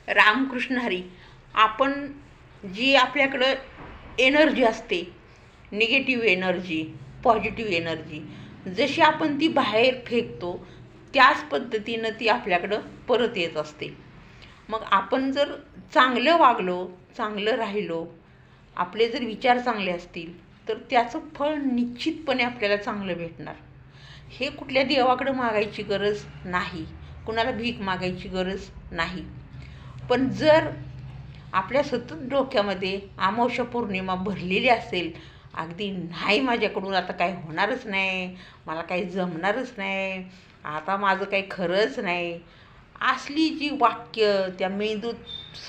रामकृष्ण हरी. आपण जी आपल्याकडं एनर्जी असते, निगेटिव्ह एनर्जी, पॉझिटिव्ह एनर्जी, जशी आपण ती बाहेर फेकतो त्याच पद्धतीनं ती आपल्याकडं परत येत असते. मग आपण जर चांगलं वागलो, चांगलं राहिलो, आपले जर विचार चांगले असतील तर त्याचं फळ निश्चितपणे आपल्याला चांगलं भेटणार. हे कुठल्या देवाकडं मागायची गरज नाही, कुणाला भीक मागायची गरज नाही. पण जर आपल्या सतत डोक्यामध्ये अमावस्या पौर्णिमा भरलेली असेल, अगदी नाही माझ्याकडून आता काही होणारच नाही, मला काही जमणारच नाही, आता माझं काही खरंच नाही, असली जी वाक्य, त्या मेंदूत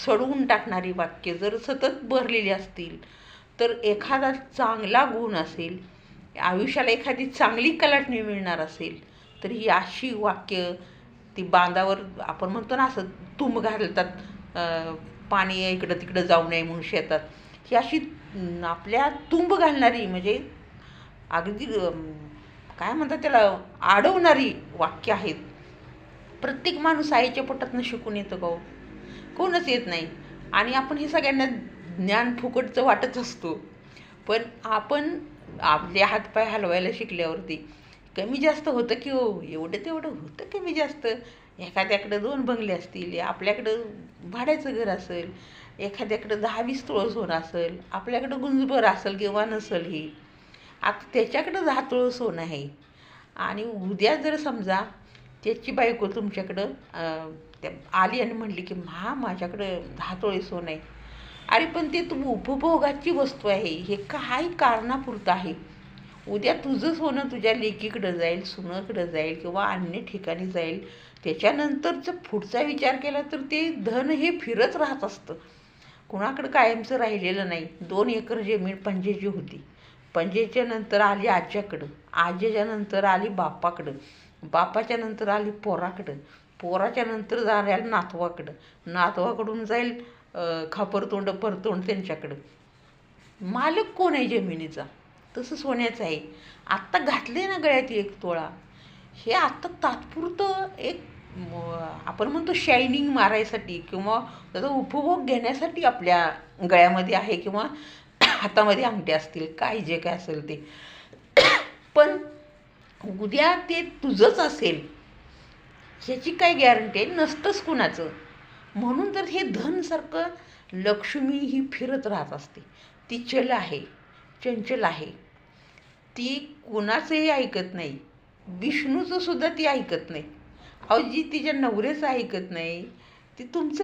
सडवून टाकणारी वाक्य जर सतत भरलेली असतील, तर एखादा चांगला गुण असेल, आयुष्याला एखादी चांगली कलाटणी मिळणार असेल, तर ही अशी वाक्य ती बांधावर आपण म्हणतो ना, असं तुंब घालतात, पाणी इकडं तिकडं जाऊ नये म्हणून शेतात, ही अशी आपल्या तुंब घालणारी, म्हणजे अगदी काय म्हणतात त्याला, अडवणारी वाक्य आहेत. प्रत्येक माणूस आईच्या पोटातनं शिकून येतं का हो? कोणच येत नाही. आणि आपण हे सगळ्यांना ज्ञान फुकटचं वाटत असतो. पण आपण आपले हातपाय हलवायला शिकल्यावरती कमी जास्त होतं की हो, एवढं तेवढं होतं कमी जास्त. एखाद्याकडं 2 बंगले असतील, आपल्याकडं भाड्याचं घर असेल, एखाद्याकडं 10-20 तोळं सोनं असेल, आपल्याकडं गुंजभर असेल किंवा नसेल. ही आता त्याच्याकडं 10 तोळं सोनं आहे आणि उद्या जर समजा त्याची बायको तुमच्याकडं त्या आली आणि म्हणली की माझ्याकडं 10 तोळे सोनं आहे. अरे पण ते उपभोगाची वस्तू आहे, हे काही कारणापुरतं आहे. उद्या तुझं सोनं तुझ्या लेकीकडं जाईल, सुनाकडं जाईल किंवा अन्य ठिकाणी जाईल. त्याच्यानंतरचं पुढचा विचार केला तर ते धन हे फिरत राहत असतं, कुणाकडं कायमचं राहिलेलं नाही. 2 एकर जमीन पंजेची होती, पंजेच्या नंतर आली आज्याकडं, आज्याच्या नंतर आली बापाकडं, बापाच्या नंतर आली पोराकडं, पोराच्या नंतर जाईल नातवाकडं, नातवाकडून जाईल खापरतोंड परतोंड त्यांच्याकडं. मालक कोण आहे जमिनीचा? तसं सोन्याचं आहे. आत्ता घातले ना गळ्यात 1 तोळा, हे आत्ता तात्पुरतं एक आपण म्हणतो शायनिंग मारायसाठी किंवा त्याचा उपभोग घेण्यासाठी आपल्या गळ्यामध्ये आहे किंवा हातामध्ये अंगठ्या असतील, काय जे काय असेल ते. पण उद्या ते तुझंच असेल ह्याची काय गॅरंटी आहे? नसतंच कुणाचं. म्हणून तर हे धनसारखं लक्ष्मी ही फिरत राहत असते. ती चल आहे, चंचल आहे, ती कुणाचंही ऐकत नाही. विष्णूचं सुद्धा ती ऐकत नाही. अहो जी तिच्या नवऱ्याचं ऐकत नाही ती तुमचं